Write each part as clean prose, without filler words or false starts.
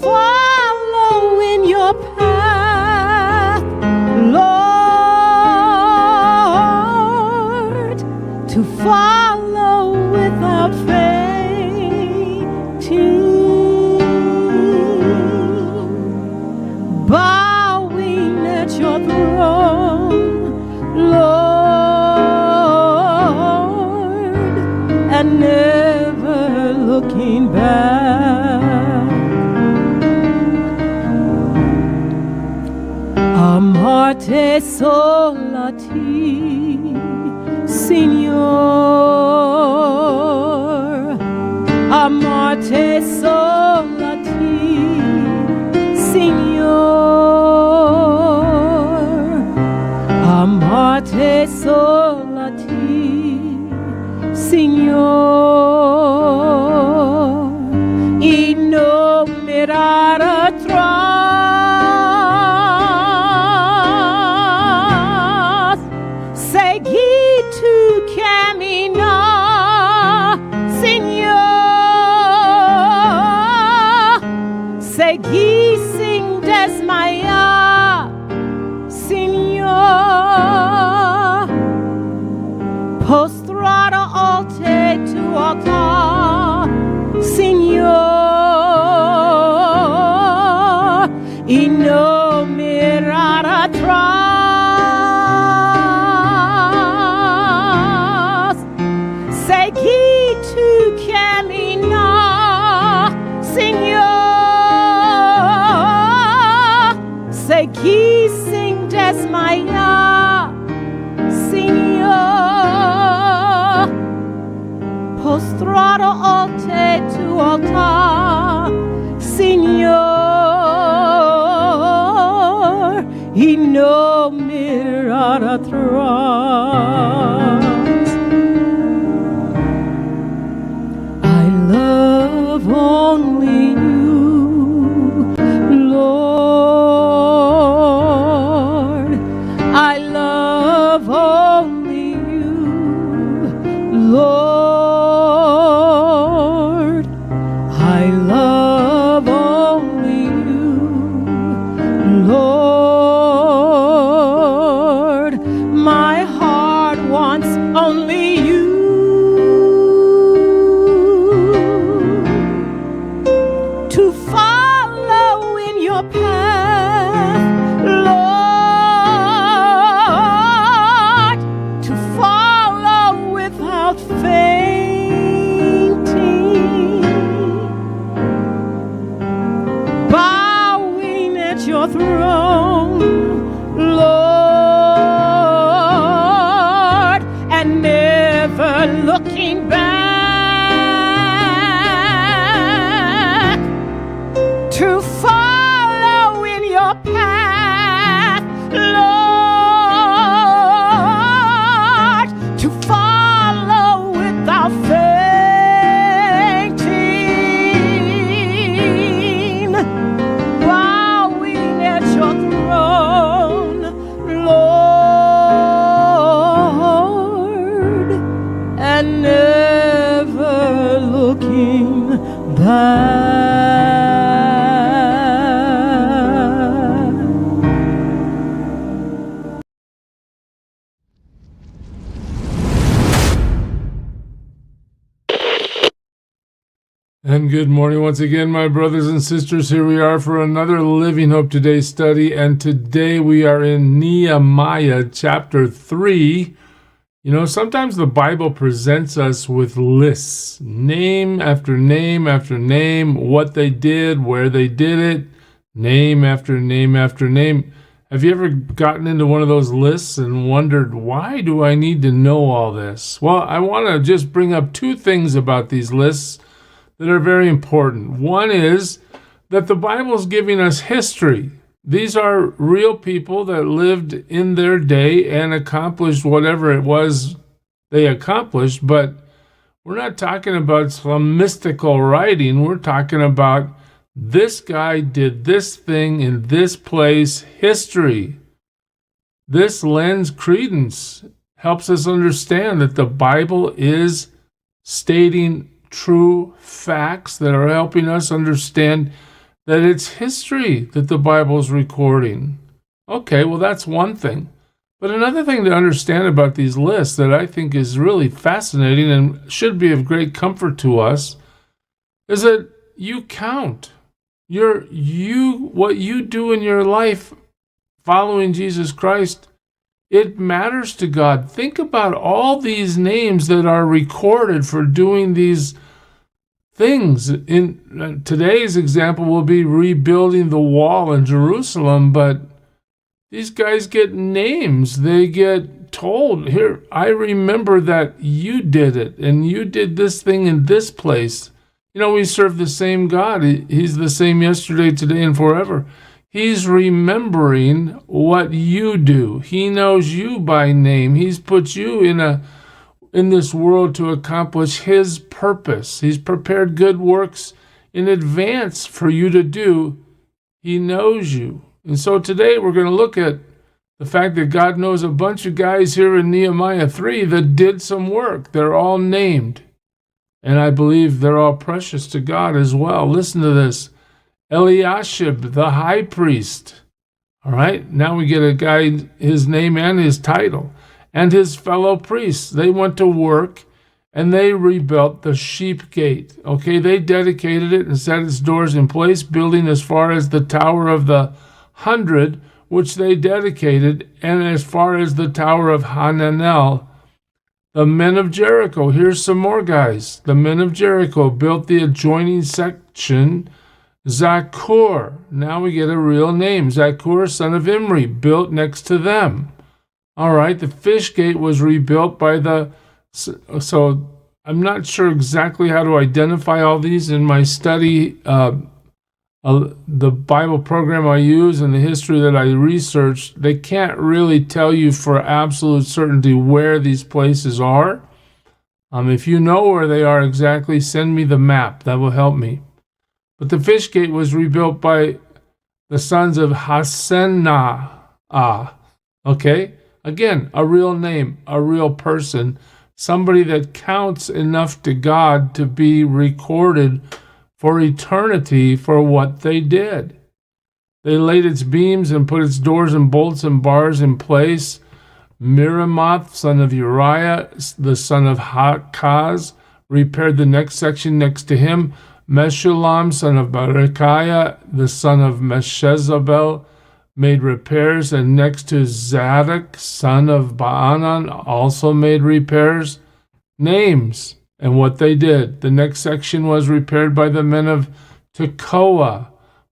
follow in your path, Lord, to follow without fainting, bowing at your throne, Lord, and never looking back. Amarte solo a ti, Signor. Amarte solo a ti, Signor. Amarte solo a ti, Signor. Y no mirar atrás, seguir tu camino, Señor. Seguir sin desmayar, Señor. Postrado ante tu altar, Señor, y no mirar atrás. Seguir tu camino, Señor. Seguir sin desmayar, Señor. Postrado ante tu altar, Señor, y no mirar atrás. I love only you, Lord. I love only you, Lord. I love only you, Lord. My heart wants only you. To follow in your path, Lord, to follow without fainting, bowing at your throne, Lord, and never looking back. To follow in your path, Lord, to follow without fainting, bowing at your throne, Lord, and never looking back. And good morning once again, my brothers and sisters. Here we are for another Living Hope Today study. And today we are in Nehemiah chapter 3. You know, sometimes the Bible presents us with lists, name after name after name, what they did, where they did it, name after name after name. Have you ever gotten into one of those lists and wondered, why do I need to know all this? Well, I want to just bring up two things about these lists that are very important. One is that the Bible is giving us history. These are real people that lived in their day and accomplished whatever it was they accomplished, but we're not talking about some mystical writing. We're talking about this guy did this thing in this place, history. This lends credence, helps us understand that the Bible is stating true facts that are helping us understand that it's history that the Bible's recording. Okay, well, that's one thing. But another thing to understand about these lists that I think is really fascinating and should be of great comfort to us is that you count. What you do in your life following Jesus Christ, it matters to God. Think about all these names that are recorded for doing these things. In today's example will be rebuilding the wall in Jerusalem, but these guys get names. They get told, here, I remember that you did it, and you did this thing in this place. You know, we serve the same God. He's the same yesterday, today, and forever. He's remembering what you do. He knows you by name. He's put you in this world to accomplish His purpose. He's prepared good works in advance for you to do. He knows you. And so today we're going to look at the fact that God knows a bunch of guys here in Nehemiah 3 that did some work. They're all named. And I believe they're all precious to God as well. Listen to this. Eliashib, the high priest. All right, now we get a guy, his name and his title. And his fellow priests. They went to work and they rebuilt the sheep gate. Okay, they dedicated it and set its doors in place, building as far as the Tower of the 100, which they dedicated, and as far as the Tower of Hananel. The men of Jericho, here's some more guys. The men of Jericho built the adjoining section. Zakur, now we get a real name. Zakur, son of Imri, built next to them. All right, the fish gate was rebuilt by so I'm not sure exactly how to identify all these in my study. The Bible program I use and the history that I researched, they can't really tell you for absolute certainty where these places are. If you know where they are exactly, send me the map. That will help me. But the fish gate was rebuilt by the sons of Hasenah. Okay? Again, a real name, a real person, somebody that counts enough to God to be recorded for eternity for what they did. They laid its beams and put its doors and bolts and bars in place. Miramoth, son of Uriah, the son of Hakaz, repaired the next section next to him. Meshullam, son of Berechiah, the son of Meshezabel, made repairs, and next to Zadok, son of Baanan, also made repairs. Names and what they did. The next section was repaired by the men of Tekoa,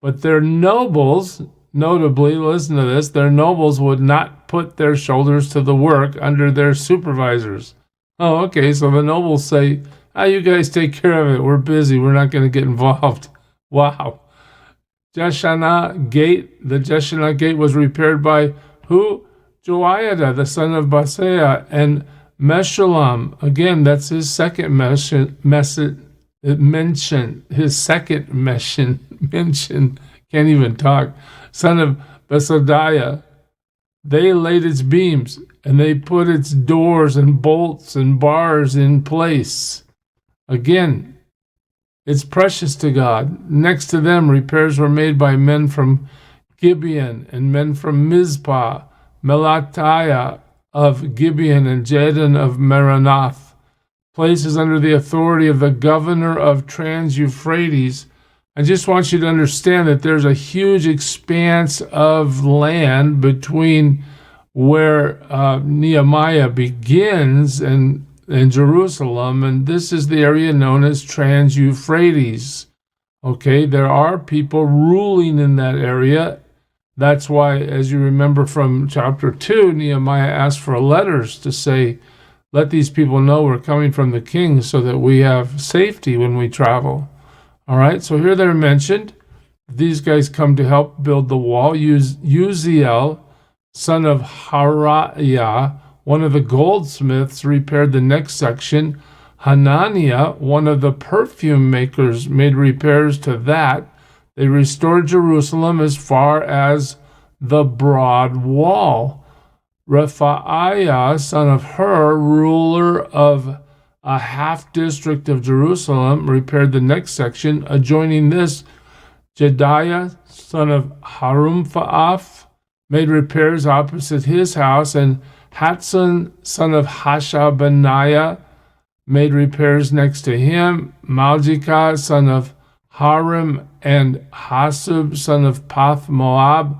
but their nobles, notably, listen to this, their nobles would not put their shoulders to the work under their supervisors. Oh, okay, so the nobles say, you guys take care of it. We're busy. We're not going to get involved. Wow. Jeshanah Gate, the Jeshanah Gate was repaired by who? Joiada, the son of Baseah, and Meshullam, again, that's his second mention, can't even talk, son of Besodiah. They laid its beams, and they put its doors and bolts and bars in place. Again, it's precious to God. Next to them, repairs were made by men from Gibeon and men from Mizpah, Melatiah of Gibeon and Jaden of Meronoth, places under the authority of the governor of Trans-Euphrates. I just want you to understand that there's a huge expanse of land between where Nehemiah begins and Jerusalem, and this is the area known as Trans-Euphrates. Okay, there are people ruling in that area. That's why, as you remember from chapter 2, Nehemiah asked for letters to say, let these people know we're coming from the king so that we have safety when we travel. All right, so here they're mentioned. These guys come to help build the wall. Uziel, son of Hariah, one of the goldsmiths, repaired the next section. Hananiah, one of the perfume makers, made repairs to that. They restored Jerusalem as far as the broad wall. Rephaiah, son of Hur, ruler of a half district of Jerusalem, repaired the next section. Adjoining this, Jediah, son of Harumphaath, made repairs opposite his house, and Hatson, son of Hashabaniah, made repairs next to him. Malchijah, son of Harim, and Hasub, son of Path Moab,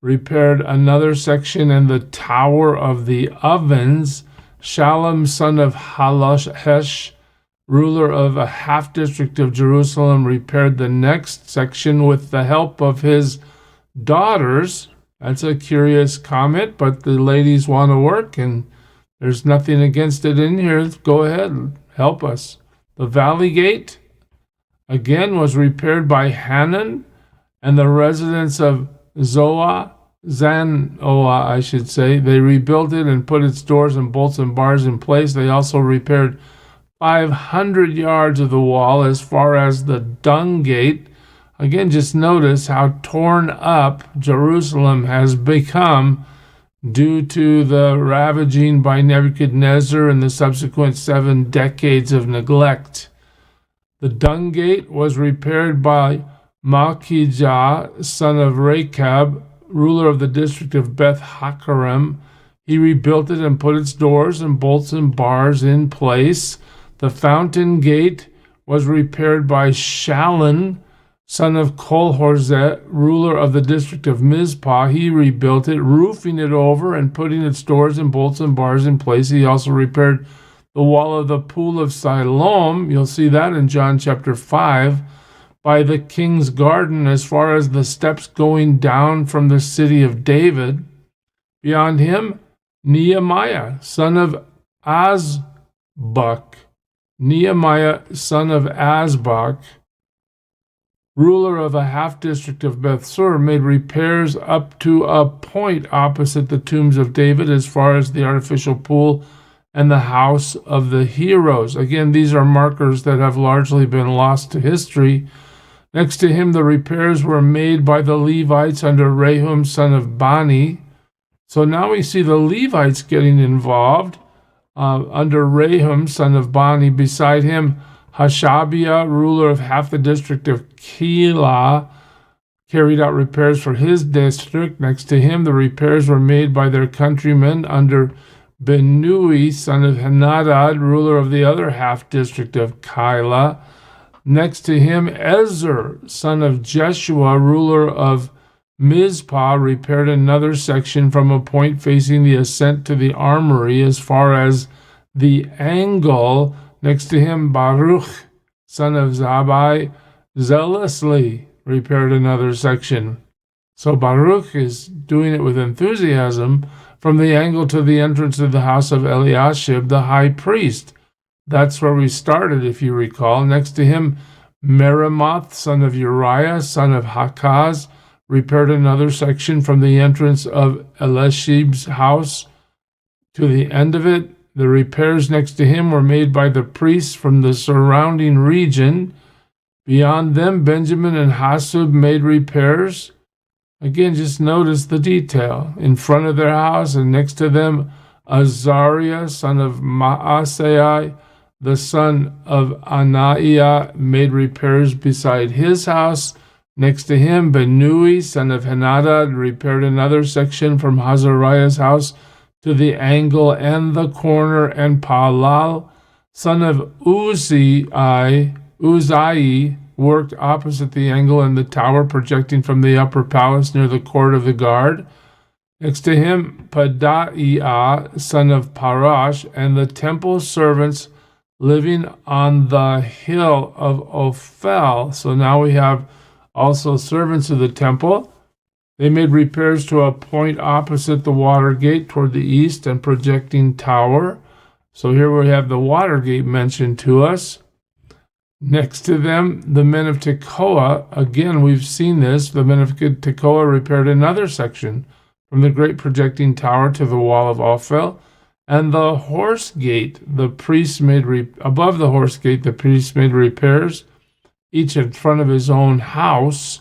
repaired another section, and the Tower of the Ovens. Shallum, son of Hallohesh, ruler of a half-district of Jerusalem, repaired the next section with the help of his daughters. That's a curious comment, but the ladies want to work, and there's nothing against it in here. Go ahead, help us. The Valley Gate, again, was repaired by Hanan, and the residents of Zanoah, I should say. They rebuilt it and put its doors and bolts and bars in place. They also repaired 500 yards of the wall as far as the Dung Gate. Again, just notice how torn up Jerusalem has become due to the ravaging by Nebuchadnezzar and the subsequent 7 decades of neglect. The Dung Gate was repaired by Malchijah, son of Rechab, ruler of the district of Beth Hakerem. He rebuilt it and put its doors and bolts and bars in place. The Fountain Gate was repaired by Shallun, son of Colhorzet, ruler of the district of Mizpah. He rebuilt it, roofing it over and putting its doors and bolts and bars in place. He also repaired the wall of the Pool of Siloam. You'll see that in John chapter 5. By the king's garden, as far as the steps going down from the city of David. Beyond him, Nehemiah, son of Azbuk. Nehemiah, son of Azbuk, ruler of a half-district of Bethsur, made repairs up to a point opposite the tombs of David, as far as the artificial pool and the house of the heroes. Again, these are markers that have largely been lost to history. Next to him, the repairs were made by the Levites under Rehum, son of Bani. So now we see the Levites getting involved under Rehum, son of Bani. Beside him, Hashabiah, ruler of half the district of Keilah, carried out repairs for his district. Next to him, the repairs were made by their countrymen under Benui, son of Henadad, ruler of the other half district of Keilah. Next to him, Ezer, son of Jeshua, ruler of Mizpah, repaired another section from a point facing the ascent to the armory as far as the angle. Next to him, Baruch, son of Zabai, zealously repaired another section. So Baruch is doing it with enthusiasm from the angle to the entrance of the house of Eliashib, the high priest. That's where we started, if you recall. Next to him, Meremoth, son of Uriah, son of Hakaz, repaired another section from the entrance of Eliashib's house to the end of it. The repairs next to him were made by the priests from the surrounding region. Beyond them, Benjamin and Hasub made repairs. Again, just notice the detail. In front of their house and next to them, Azariah, son of Maasai, the son of Anaiah, made repairs beside his house. Next to him, Benui, son of Henadad, repaired another section from Hazariah's house to the angle and the corner, and Palal, son of Uzai, worked opposite the angle and the tower projecting from the upper palace near the court of the guard. Next to him, Pedaiah, son of Parash, and the temple servants living on the hill of Ophel. So now we have also servants of the temple. They made repairs to a point opposite the water gate toward the east and projecting tower. So here we have the water gate mentioned to us. Next to them, the men of Tekoa. Again, we've seen this. The men of Tekoa repaired another section from the great projecting tower to the wall of Ophel. And the horse gate, the priests made above the horse gate, the priests made repairs, each in front of his own house.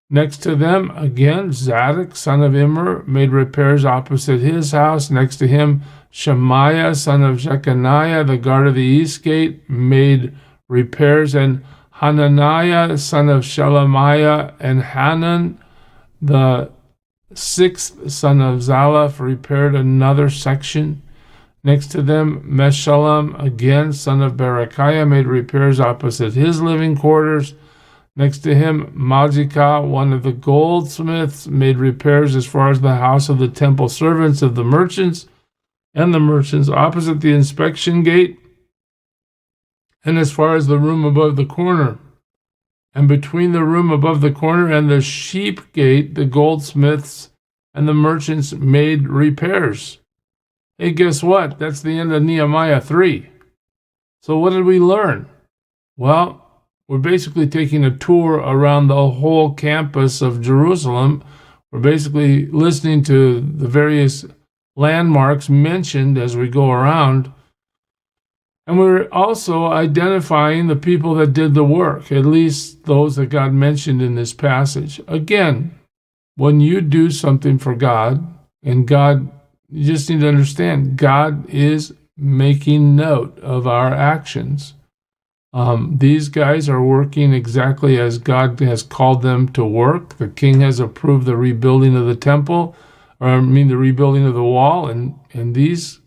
Next to them, again, Zadok, son of Immer, made repairs opposite his house. Next to him, Shemaiah, son of Jeconiah, the guard of the east gate, made repairs, and Hananiah, son of Shelemiah, and Hanan, the sixth son of Zalaph, repaired another section. Next to them, Meshullam, again, son of Berechiah, made repairs opposite his living quarters. Next to him, Malchijah, one of the goldsmiths, made repairs as far as the house of the temple servants of the merchants and the merchants opposite the inspection gate, and as far as the room above the corner. And between the room above the corner and the sheep gate, the goldsmiths and the merchants made repairs. Hey, guess what? That's the end of Nehemiah 3. So what did we learn? Well, we're basically taking a tour around the whole campus of Jerusalem. We're basically listening to the various landmarks mentioned as we go around. And we're also identifying the people that did the work, at least those that God mentioned in this passage. Again, when you do something for God, and God, you just need to understand, God is making note of our actions. These guys are working exactly as God has called them to work. The king has approved the rebuilding of the temple, the rebuilding of the wall, and these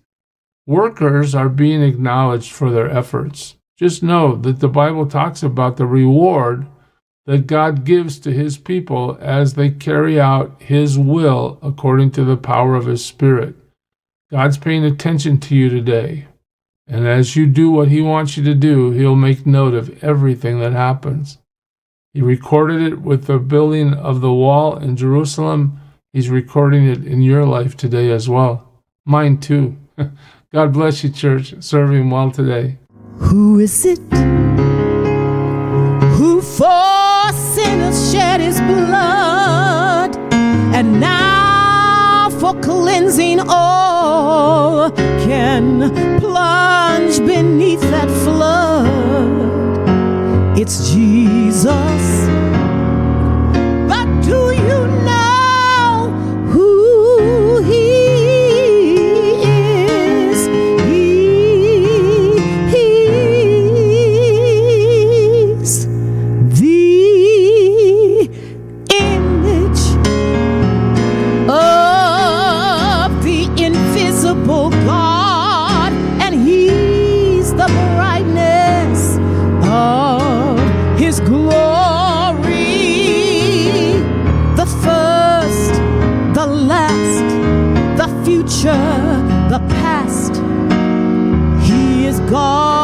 workers are being acknowledged for their efforts. Just know that the Bible talks about the reward that God gives to his people as they carry out his will according to the power of his Spirit. God's paying attention to you today. And as you do what he wants you to do, he'll make note of everything that happens. He recorded it with the building of the wall in Jerusalem. He's recording it in your life today as well. Mine too. God bless you, church. Serve him well today. Who is it who for sinners shed his blood, and now for cleansing all can plunge beneath that flood? It's Jesus. But do you know who he is? He's the image of the invisible God, and he's the brightness of his glory, the first, the last, the future, the past. He is God.